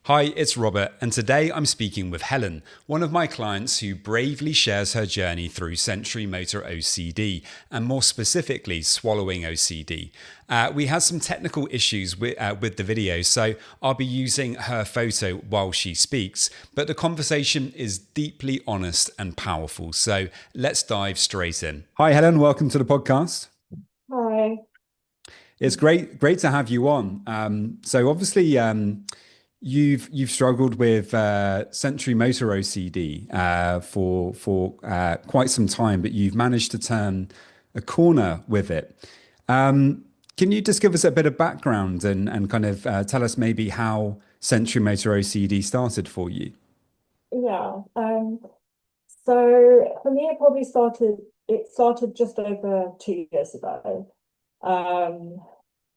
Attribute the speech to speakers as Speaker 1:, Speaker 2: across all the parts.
Speaker 1: Hi, it's Robert, and today I'm speaking with Helen, one of my clients who bravely shares her journey through sensorimotor OCD, and more specifically, swallowing OCD. We had some technical issues with the video, so I'll be using her photo while she speaks, but the conversation is deeply honest and powerful, so let's dive straight in. Hi, Helen, welcome to the podcast.
Speaker 2: Hi.
Speaker 1: It's great to have you on. So obviously, you've struggled with sensorimotor OCD for quite some time, but you've managed to turn a corner with it. Can you just give us a bit of background and kind of tell us maybe how sensorimotor OCD started for you?
Speaker 2: Yeah. So for me, it started just over 2 years ago. Um,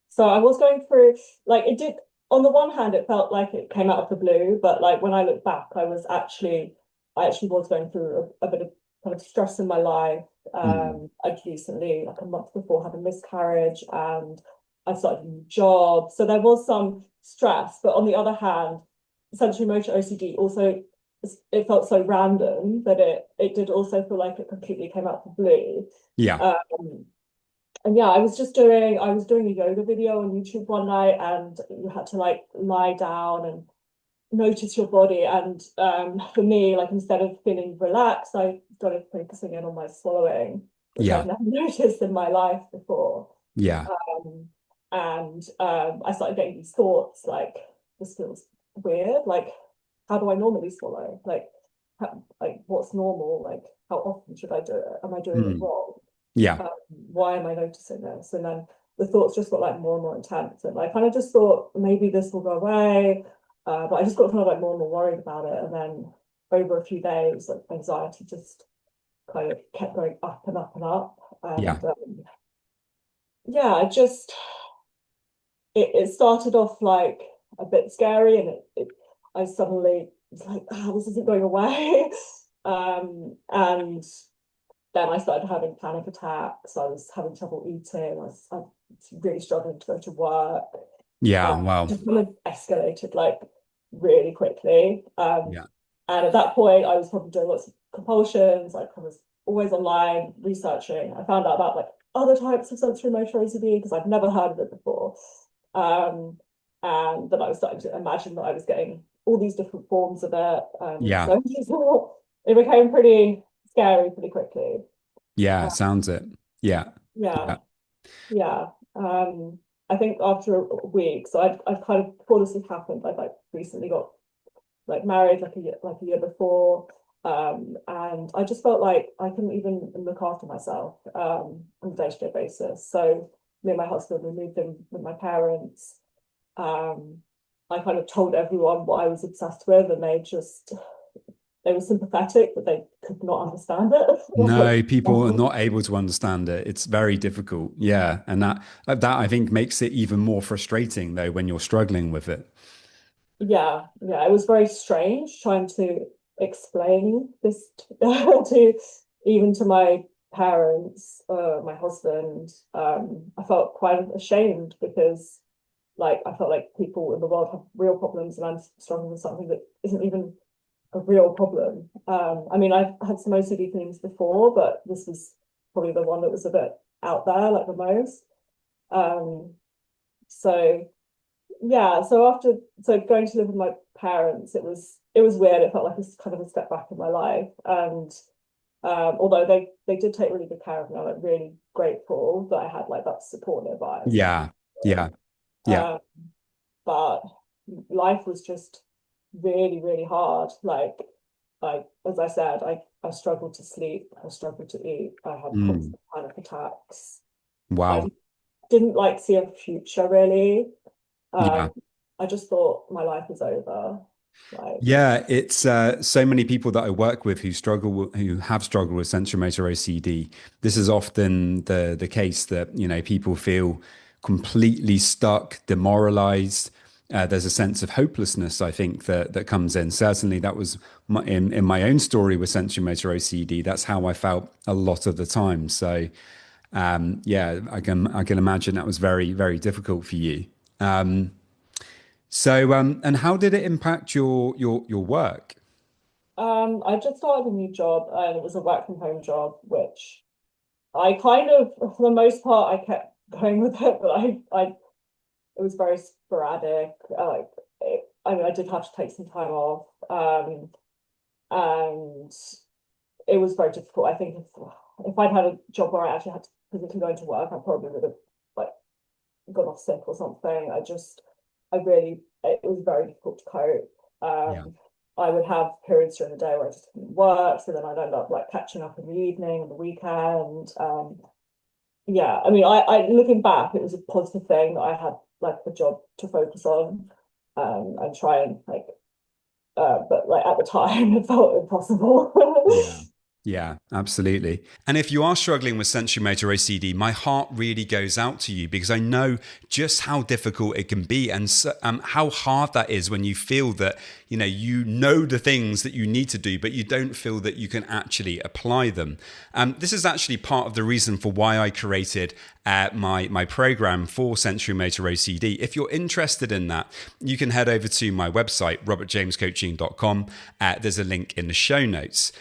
Speaker 2: so I was going through, like, it did, on the one hand, it felt like it came out of the blue, but like when I look back, I actually was going through a bit of kind of stress in my life.
Speaker 1: Mm.
Speaker 2: I'd recently, like a month before, had a miscarriage and I started a new job. So there was some stress, but on the other hand, sensory motor OCD also, it felt so random that it did also feel like it completely came out of the blue.
Speaker 1: Yeah.
Speaker 2: Um, and yeah, I was doing a yoga video on YouTube one night, and you had to like lie down and notice your body. And for me, like instead of feeling relaxed, I started focusing in on my swallowing, which I'd
Speaker 1: Yeah.
Speaker 2: never noticed in my life before.
Speaker 1: Yeah.
Speaker 2: Um, and I started getting these thoughts like, this feels weird. Like, how do I normally swallow? Like what's normal? Like, how often should I do it? Am I doing it
Speaker 1: Mm.
Speaker 2: wrong?
Speaker 1: Yeah.
Speaker 2: Why am I noticing this? And then the thoughts just got like more and more intense. And I kind of just thought maybe this will go away. But I just got kind of like more and more worried about it. And then over a few days, like anxiety just kind of kept going up and up and up.
Speaker 1: Yeah.
Speaker 2: And yeah, it started off like a bit scary, and I suddenly was like, oh, this isn't going away. And then I started having panic attacks. I was having trouble eating. I was really struggling to go to work.
Speaker 1: Yeah. Wow.
Speaker 2: Just kind of escalated like really quickly.
Speaker 1: Yeah.
Speaker 2: And at that point, I was probably doing lots of compulsions. Like I was always online researching. I found out about like other types of sensory motor OCD because I've never heard of it before. Um, and then I was starting to imagine that I was getting all these different forms of it.
Speaker 1: Yeah.
Speaker 2: So it became pretty scary pretty quickly.
Speaker 1: Yeah.
Speaker 2: Uh,
Speaker 1: Sounds it. Yeah.
Speaker 2: yeah,
Speaker 1: Yeah.
Speaker 2: yeah. I think after a week, so I'd kind of before this had happened, I'd like recently got like married like a year before. And I just felt like I couldn't even look after myself on a day-to-day basis. So me and my husband, we moved in with my parents. Um, I kind of told everyone what I was obsessed with, and they were sympathetic, but they could not understand it.
Speaker 1: No, people are not able to understand it. It's very difficult. Yeah. And that I think makes it even more frustrating though when you're struggling with it.
Speaker 2: Yeah, it was very strange trying to explain this to even to my parents, my husband. I felt quite ashamed because like I felt like people in the world have real problems, and I'm struggling with something that isn't even a real problem. I mean, I've had some OCD things before, but this was probably the one that was a bit out there, like the most. Um, so yeah, so going to live with my parents, it was weird. It felt like a kind of a step back in my life. And although they did take really good care of me, I'm like really grateful that I had like that support nearby. So
Speaker 1: Yeah. Yeah. Yeah.
Speaker 2: um, but life was just really, really hard. Like as I said, I struggled to sleep, I struggled to eat, I had
Speaker 1: Mm.
Speaker 2: constant panic attacks. I
Speaker 1: Wow.
Speaker 2: didn't like see a future really.
Speaker 1: Yeah.
Speaker 2: Um, I just thought my life was over. Like,
Speaker 1: Yeah, it's so many people that I work with who have struggled with sensorimotor OCD. This is often the case that, people feel completely stuck, demoralized. There's a sense of hopelessness, I think, that comes in. Certainly, that was in my own story with sensorimotor OCD. That's how I felt a lot of the time. So, yeah, I can imagine that was very, very difficult for you. Um, So, and how did it impact your work?
Speaker 2: I just started a new job and it was a work from home job, which I kind of, for the most part, I kept going with it, but it was very sporadic. I mean, I did have to take some time off, and it was very difficult. I think if I'd had a job where I actually had to physically go into work, I probably would have like gone off sick or something. It was very difficult to cope.
Speaker 1: Yeah.
Speaker 2: I would have periods during the day where I just couldn't work, so then I'd end up like catching up in the evening and the weekend. Yeah, I mean, I looking back, it was a positive thing that I had like a job to focus on, and try and like, but like at the time, it felt impossible.
Speaker 1: Yeah. Yeah, absolutely. And if you are struggling with sensorimotor OCD, my heart really goes out to you because I know just how difficult it can be and how hard that is when you feel that, you know the things that you need to do, but you don't feel that you can actually apply them. This is actually part of the reason for why I created my program for sensorimotor OCD. If you're interested in that, you can head over to my website, robertjamescoaching.com. There's a link in the show notes.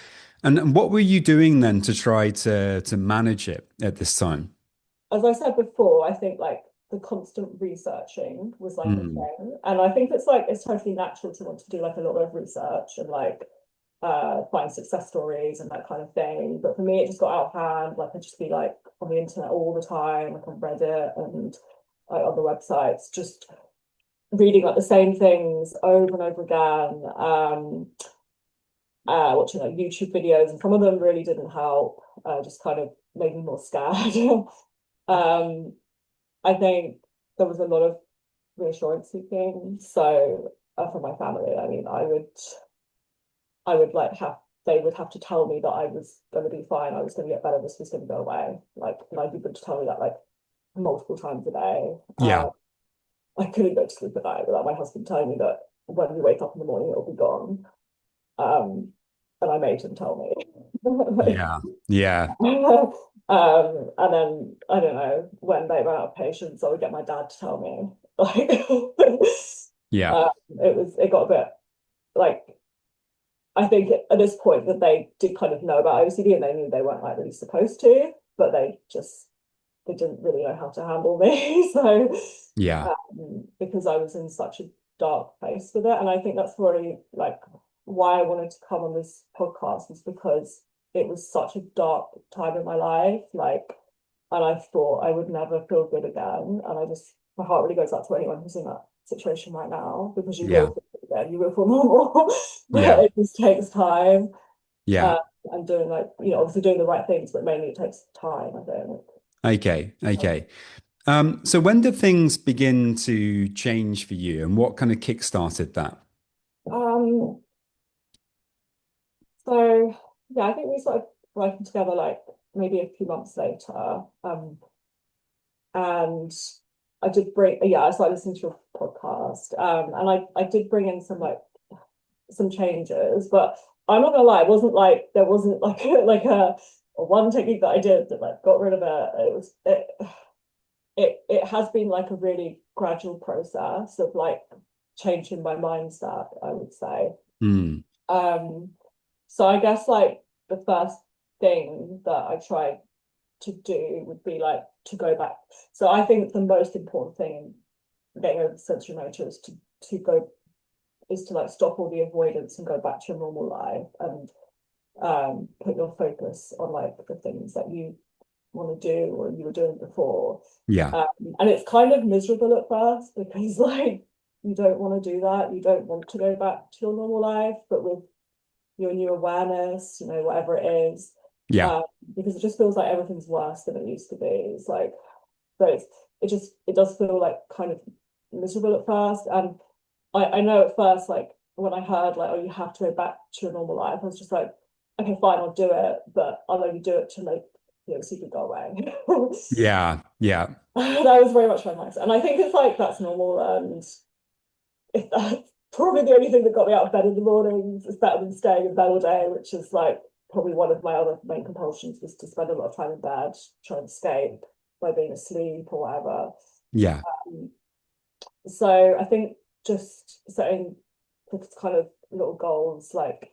Speaker 1: And what were you doing then to try to manage it at this time?
Speaker 2: As I said before, I think like the constant researching was like a
Speaker 1: Mm,
Speaker 2: thing. And I think it's totally natural to want to do like a lot of research and like find success stories and that kind of thing. But for me, it just got out of hand. Like I'd just be like on the internet all the time, like on Reddit and like other websites, just reading like the same things over and over again. Watching like YouTube videos, and some of them really didn't help. Just kind of made me more scared. um, I think there was a lot of reassurance seeking. So for my family, I mean, I would like have they would have to tell me that I was going to be fine, I was going to get better, this was going to go away. Like, and I'd be able to tell me that like multiple times a day.
Speaker 1: yeah,
Speaker 2: I couldn't go to sleep at night without my husband telling me that when you wake up in the morning, it'll be gone. Um, and I made him tell me. Like,
Speaker 1: yeah, yeah,
Speaker 2: and then I don't know when they ran out of patience, I would get my dad to tell me. Like,
Speaker 1: yeah,
Speaker 2: it got a bit like I think at this point that they did kind of know about OCD and they knew they weren't like really supposed to, but they didn't really know how to handle me. So
Speaker 1: yeah,
Speaker 2: because I was in such a dark place with it, and I think that's really like why I wanted to come on this podcast was because it was such a dark time in my life, like, and I thought I would never feel good again, and my heart really goes out to anyone who's in that situation right now because you will
Speaker 1: yeah,
Speaker 2: feel good again, you will feel normal,
Speaker 1: yeah,
Speaker 2: but it just takes time.
Speaker 1: yeah.
Speaker 2: uh, and doing like obviously doing the right things, but mainly it takes time, I think.
Speaker 1: Okay, okay. So when did things begin to change for you, and what kind of kick-started that?
Speaker 2: um So yeah, I think we started working together like maybe a few months later. And I started listening to your podcast. And I did bring in some changes, but I'm not gonna lie, it wasn't like there wasn't like like a one technique that I did that like got rid of it. It has been like a really gradual process of like changing my mindset, I would say.
Speaker 1: Mm,
Speaker 2: Um, so I guess like the first thing that I tried to do would be like to go back. So I think the most important thing in getting over sensory motor to go is to like stop all the avoidance and go back to your normal life and put your focus on like the things that you want to do or you were doing before.
Speaker 1: yeah,
Speaker 2: Um, and it's kind of miserable at first because like you don't want to do that. You don't want to go back to your normal life, but with your new awareness, whatever it is,
Speaker 1: yeah,
Speaker 2: um, because it just feels like everything's worse than it used to be. It's like, so it does feel like kind of miserable at first. And I know at first, like when I heard like, oh, you have to go back to your normal life, I was just like, okay, fine, I'll do it, but I'll only do it to like, see if it go away.
Speaker 1: yeah, yeah,
Speaker 2: That was very much my mindset. And I think it's like that's normal. And if that's probably the only thing that got me out of bed in the mornings. It's better than staying in bed all day, which is like probably one of my other main compulsions was to spend a lot of time in bed, trying to escape by being asleep or whatever.
Speaker 1: yeah,
Speaker 2: Um, so I think just setting this kind of little goals, like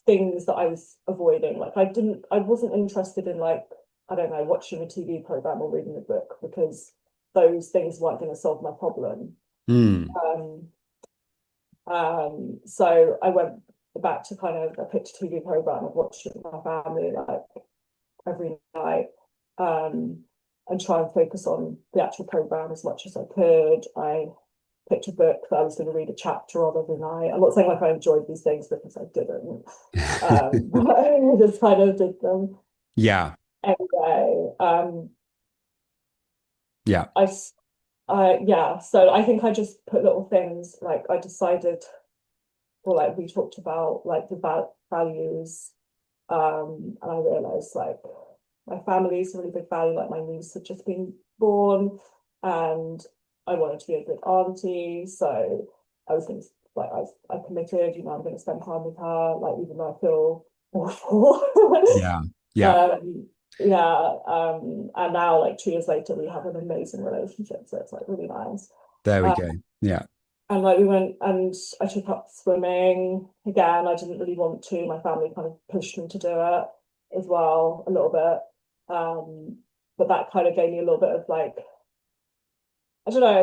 Speaker 2: things that I was avoiding. Like I wasn't interested in, like, I don't know, watching a TV program or reading a book, because those things weren't going to solve my problem.
Speaker 1: Mm.
Speaker 2: Um, so I went back to kind of, I picked a TV program and watched it with my family like every night, um, and try and focus on the actual program as much as I could. I picked a book that I was going to read a chapter of every night. I'm not saying like I enjoyed these things, because I didn't. But I just kind of did them
Speaker 1: Yeah.
Speaker 2: anyway.
Speaker 1: Yeah.
Speaker 2: I yeah. So I think I just put little things, like I decided, or like we talked about, like the values. And I realized, like, my family is a really big value. Like, my niece had just been born, and I wanted to be a good auntie. So I was going to, like, I committed, I'm going to spend time with her, like, even though I feel awful.
Speaker 1: Yeah. Yeah.
Speaker 2: um, yeah. And now, like, 2 years later, we have an amazing relationship. So it's like really nice.
Speaker 1: There we
Speaker 2: Uh,
Speaker 1: go. Yeah.
Speaker 2: and like we went, and I took up swimming again. I didn't really want to. My family kind of pushed me to do it as well, a little bit. But that kind of gave me a little bit of, like, I don't know,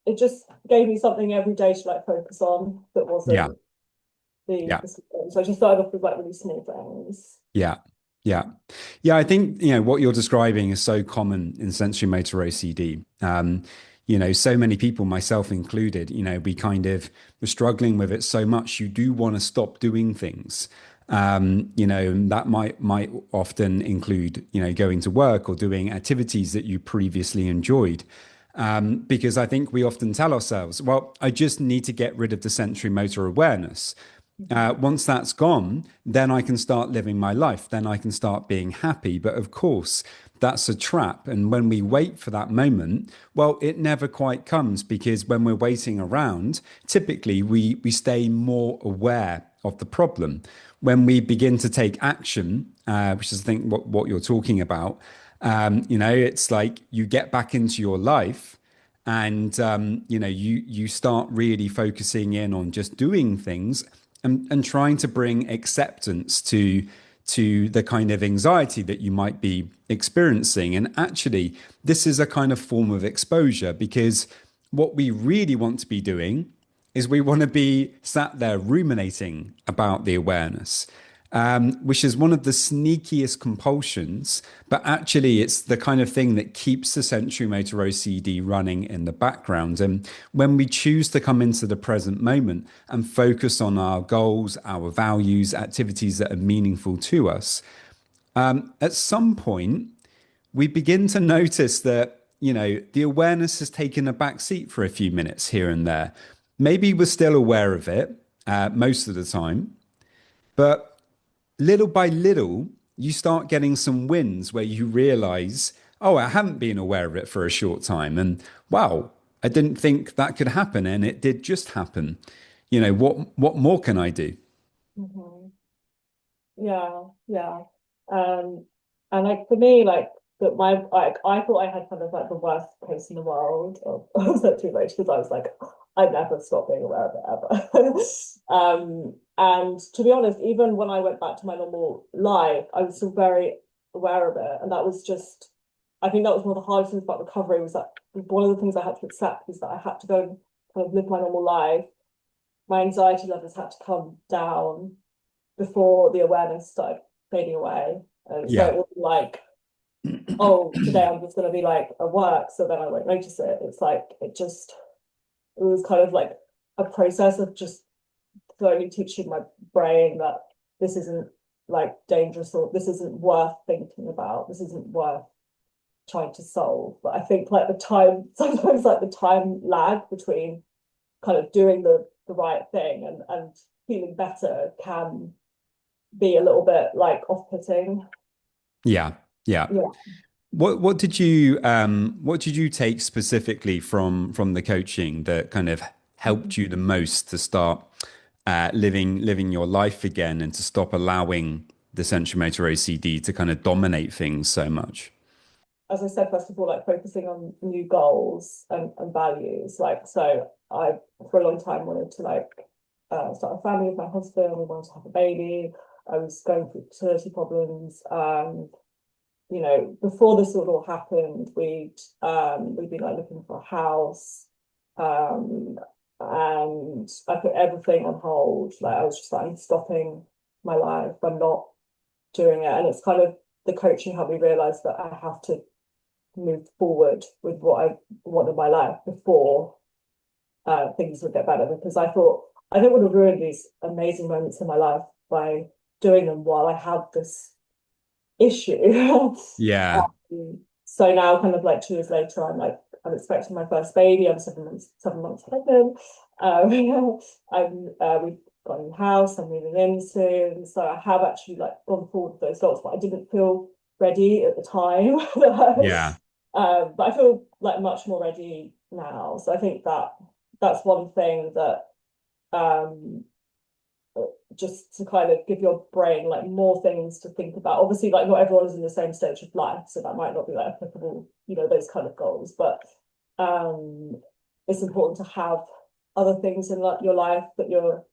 Speaker 2: it just gave me something every day to like focus on that
Speaker 1: Yeah.
Speaker 2: wasn't
Speaker 1: Yeah.
Speaker 2: the swimming. So I just started off with like really small things.
Speaker 1: Yeah. Yeah. Yeah. I think, what you're describing is so common in sensory motor OCD. So many people, myself included, we kind of were struggling with it so much. You do want to stop doing things. And that might often include, going to work or doing activities that you previously enjoyed. Because I think we often tell ourselves, well, I just need to get rid of the sensory motor awareness.
Speaker 2: Mhm.
Speaker 1: Once that's gone, then I can start living my life. Then I can start being happy. But of course, that's a trap. And when we wait for that moment, well, it never quite comes, because when we're waiting around, typically we stay more aware of the problem. When we begin to take action, which is, I think, what you're talking about, it's like you get back into your life, and you start really focusing in on just doing things, and trying to bring acceptance to the kind of anxiety that you might be experiencing. And actually, this is a kind of form of exposure, because what we really want to be doing is we want to be sat there ruminating about the awareness, which is one of the sneakiest compulsions. But actually, it's the kind of thing that keeps the sensory motor OCD running in the background. And when we choose to come into the present moment and focus on our goals, our values, activities that are meaningful to us, at some point, we begin to notice that, the awareness has taken a back seat for a few minutes here and there. Maybe we're still aware of it most of the time, but little by little, you start getting some wins where you realize, oh, I haven't been aware of it for a short time. And wow, I didn't think that could happen. And it did just happen. What more can I do?
Speaker 2: Mhm. Yeah, yeah. Um, and like for me, like that my like I thought I had kind of like the worst case in the world of sensory motor, because I was like, I never stop being aware of it ever. And to be honest, even when I went back to my normal life, I was still very aware of it. And that was just, I think that was one of the hardest things about recovery, was that one of the things I had to accept was that I had to go and kind of live my normal life. My anxiety levels had to come down before the awareness started fading away. And so
Speaker 1: Yeah.
Speaker 2: it wasn't like, oh, today I'm just going to be like at work, so then I won't notice it. It's like, it was kind of like a process of just slowly teaching my brain that this isn't like dangerous, or this isn't worth thinking about. This isn't worth trying to solve. But I think like the time, sometimes like the time lag between kind of doing the right thing and feeling better can be a little bit like off-putting.
Speaker 1: Yeah. Yeah.
Speaker 2: Yeah.
Speaker 1: What did you take specifically from the coaching that kind of helped you the most to start living your life again, and to stop allowing the sensory motor OCD to kind of dominate things so much?
Speaker 2: as I said, first of all, like focusing on new goals and values. Like, so I, for a long time, wanted to like start a family with my husband. We wanted to have a baby. I was going through fertility problems. You know, before this all happened, we'd been like looking for a house. And I put everything on hold. Like, I was just like, I'm stopping my life. I'm not doing it. And it's kind of the coaching helped me realize that I have to move forward with what I want in my life before things would get better, because I thought I don't want to ruin these amazing moments in my life by doing them while I have this issue.
Speaker 1: Yeah.
Speaker 2: So now, kind of like 2 years later, I'm expecting my first baby. I'm 7 months pregnant. We've got a new house. I'm moving in soon. So I have actually like gone forward with those goals, but I didn't feel ready at the time.
Speaker 1: Yeah.
Speaker 2: But I feel like much more ready now. So I think that that's one thing that just to kind of give your brain like more things to think about. Obviously, like not everyone is in the same stage of life, so that might not be like applicable, you know, those kind of goals. But it's important to have other things in like your life that you're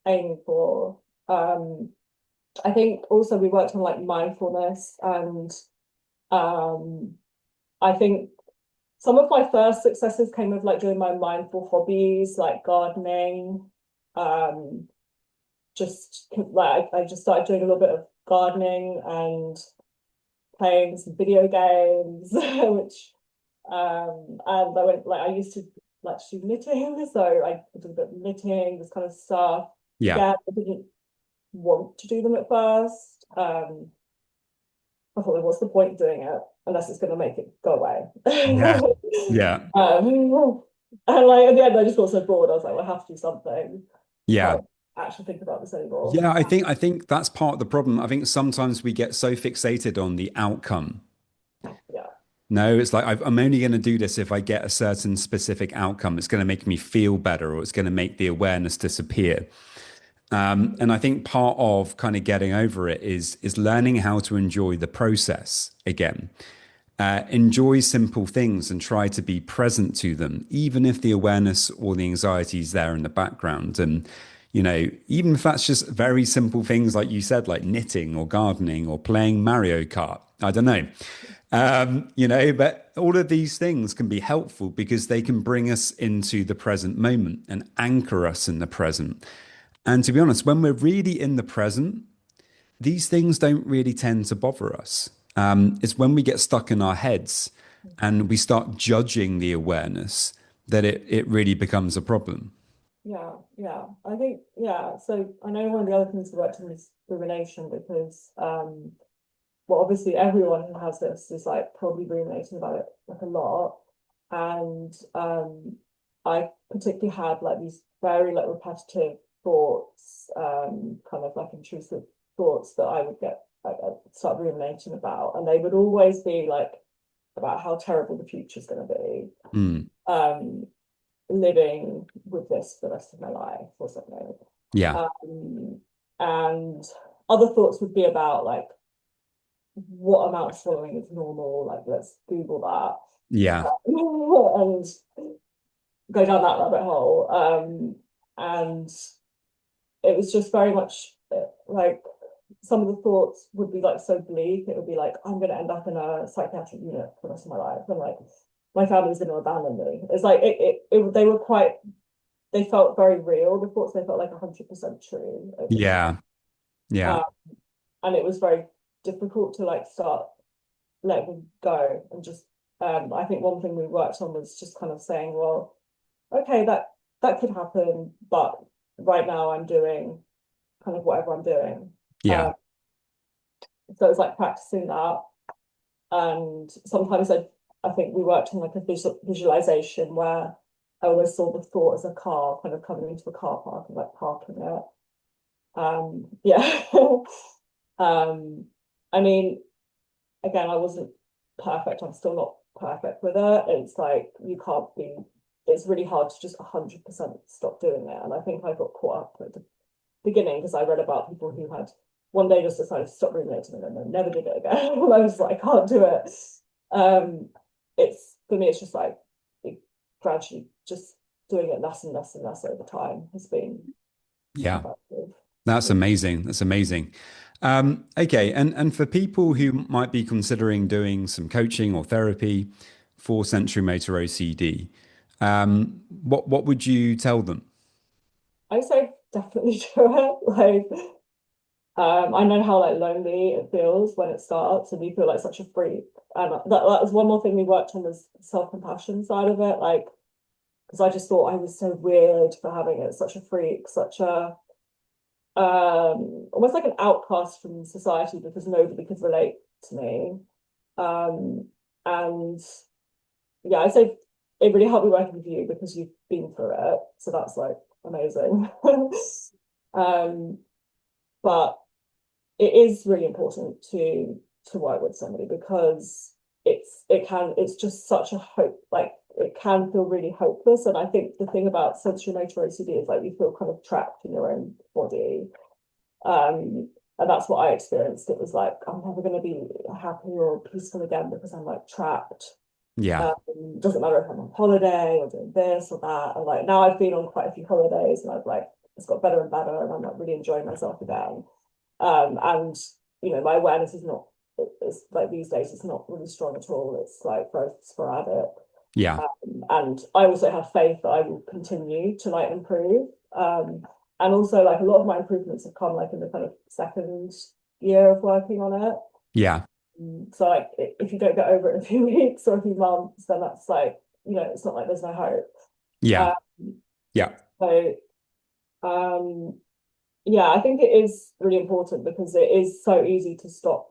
Speaker 2: aiming for. I think also we worked on like mindfulness, and I think some of my first successes came with like doing my mindful hobbies, like gardening. Just like I just started doing a little bit of gardening and playing some video games, which and I went like I used to like do knitting, so I did a bit of knitting, this kind of stuff.
Speaker 1: Yeah.
Speaker 2: Again, I didn't want to do them at first. I thought, like, what's the point of doing it unless it's going to make it go away?
Speaker 1: Yeah. Yeah.
Speaker 2: And like at the end, I just got so bored. I was like, well, I have to do something.
Speaker 1: Yeah.
Speaker 2: Can't actually think about this anymore.
Speaker 1: Yeah, I think that's part of the problem. I think sometimes we get so fixated on the outcome.
Speaker 2: Yeah,
Speaker 1: No, it's like I'm only going to do this if I get a certain specific outcome. It's going to make me feel better, or it's going to make the awareness disappear. And I think part of kind of getting over it is learning how to enjoy the process again. Enjoy simple things and try to be present to them, even if the awareness or the anxiety is there in the background. And, you know, even if that's just very simple things, like you said, like knitting or gardening or playing Mario Kart, I don't know. You know, but all of these things can be helpful because they can bring us into the present moment and anchor us in the present. And to be honest, when we're really in the present, these things don't really tend to bother us. It's when we get stuck in our heads and we start judging the awareness that it really becomes a problem.
Speaker 2: yeah. I think, yeah. So I know one of the other things we worked on is rumination, because well, obviously everyone who has this is like probably ruminating about it like a lot. And I particularly had like these very like repetitive thoughts, kind of like intrusive thoughts that I would get like I'd start ruminating about, and they would always be like about how terrible the future is going to be,
Speaker 1: Mm.
Speaker 2: living with this for the rest of my life or something.
Speaker 1: Yeah.
Speaker 2: And other thoughts would be about like what amount of swallowing is normal, like let's Google that.
Speaker 1: Yeah.
Speaker 2: And go down that rabbit hole. And it was just very much like some of the thoughts would be like so bleak. It would be like, I'm going to end up in a psychiatric unit for the rest of my life, and like my family's going to abandon me. It's like they were quite, they felt very real. The thoughts, they felt like 100% true over time.
Speaker 1: Yeah. Yeah.
Speaker 2: Um, and it was very difficult to like start letting them go, and just I think one thing we worked on was just kind of saying, well, okay, that could happen, but right now I'm doing kind of whatever I'm doing.
Speaker 1: Yeah.
Speaker 2: So it's like practicing that. And sometimes I think we worked on like a visualization where I always saw the thought as a car kind of coming into a car park and like parking it. Yeah. I mean, again, I wasn't perfect. I'm still not perfect with it. It's like you can't be, it's really hard to just 100% stop doing it. And I think I got caught up at the beginning because I read about people who had one day just decided to stop ruminating and then never did it again. And I was like, I can't do it. It's for me, it's just like gradually just doing it less and less and less over time has been
Speaker 1: Yeah,
Speaker 2: effective.
Speaker 1: that's amazing. That's amazing. Okay, and for people who might be considering doing some coaching or therapy for sensorimotor OCD, what would you tell them?
Speaker 2: I say definitely do it. Like, I know how like lonely it feels when it starts, and you feel like such a freak. And that was one more thing we worked on, was self-compassion side of it. Like, because I just thought I was so weird for having it, such a freak, such a almost like an outcast from society because nobody could relate to me. And yeah, I say it really helped me working with you because you've been through it. So that's like amazing. um, but it is really important to work with somebody because it's just such a hope, like it can feel really hopeless. And I think the thing about sensorimotor OCD is like you feel kind of trapped in your own body. And that's what I experienced. It was like I'm never going to be happy or peaceful again because I'm like trapped.
Speaker 1: Yeah,
Speaker 2: Doesn't matter if I'm on holiday or doing this or that. And like now I've been on quite a few holidays and I've like it's got better and better and I'm like really enjoying myself again. And you know, my awareness is not, it's like these days it's not really strong at all. It's like very sporadic.
Speaker 1: yeah,
Speaker 2: And I also have faith that I will continue to like improve. And also like a lot of my improvements have come like in the kind of second year of working on it.
Speaker 1: yeah,
Speaker 2: So like if you don't get over it in a few weeks or a few months, then that's like, you know, it's not like there's no hope.
Speaker 1: yeah,
Speaker 2: Um,
Speaker 1: yeah,
Speaker 2: so yeah, I think it is really important because it is so easy to stop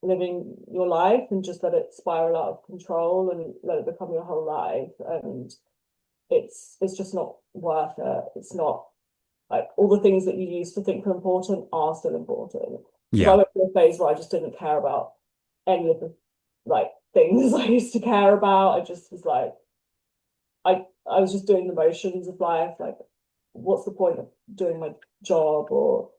Speaker 2: living your life and just let it spiral out of control and let it become your whole life. And it's just not worth it. It's not like all the things that you used to think were important are still important. Because I
Speaker 1: yeah,
Speaker 2: went through a phase where I just didn't care about any of the like things I used to care about. I just was like, I was just doing the motions of life. Like, what's the point of doing my job or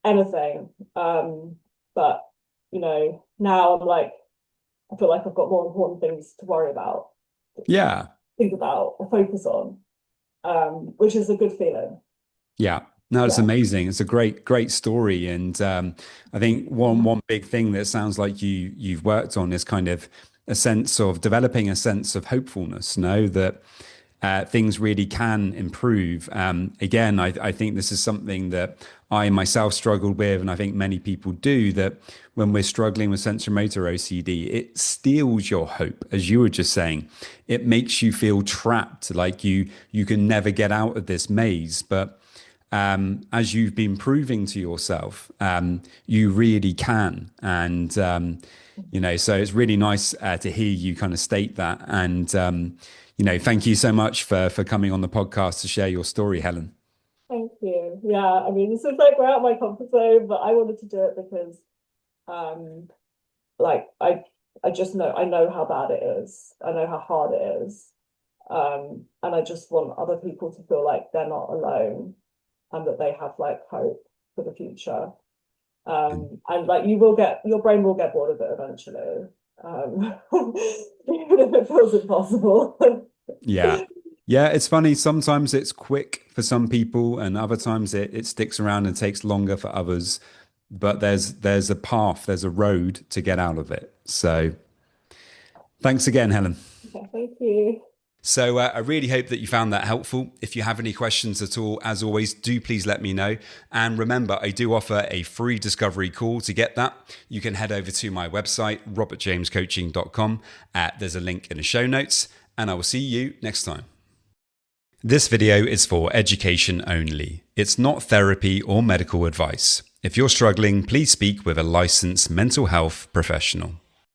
Speaker 2: anything? But you know, now I'm like, I feel like I've got more important things to worry about,
Speaker 1: yeah.
Speaker 2: think about, or focus on, which is a good feeling.
Speaker 1: Yeah, no, it's
Speaker 2: Yeah.
Speaker 1: amazing. It's a great story, and I think one big thing that sounds like you've worked on is kind of a sense of developing a sense of hopefulness. Know that things really can improve. Again, I think this is something that I myself struggled with, and I think many people do. That when we're struggling with sensorimotor OCD, it steals your hope, as you were just saying. It makes you feel trapped, like you can never get out of this maze, but as you've been proving to yourself, you really can. And, you know, so it's really nice to hear you kind of state that. And, you know, thank you so much for coming on the podcast to share your story, Helen.
Speaker 2: Thank you. Yeah, I mean, this is like we're out of my comfort zone, but I wanted to do it because um like I just know I know how bad it is. I know how hard it is. And I just want other people to feel like they're not alone and that they have like hope for the future. And like you will get your brain will get bored of it eventually. Even if it feels impossible.
Speaker 1: Yeah. Yeah, it's funny. Sometimes it's quick for some people, and other times it sticks around and takes longer for others. But there's a path, there's a road to get out of it. So thanks again, Helen.
Speaker 2: Yeah, thank you.
Speaker 1: So I really hope that you found that helpful. If you have any questions at all, as always, do please let me know. And remember, I do offer a free discovery call. To get that, you can head over to my website, robertjamescoaching.com. There's a link in the show notes, and I will see you next time. This video is for education only. It's not therapy or medical advice. If you're struggling, please speak with a licensed mental health professional.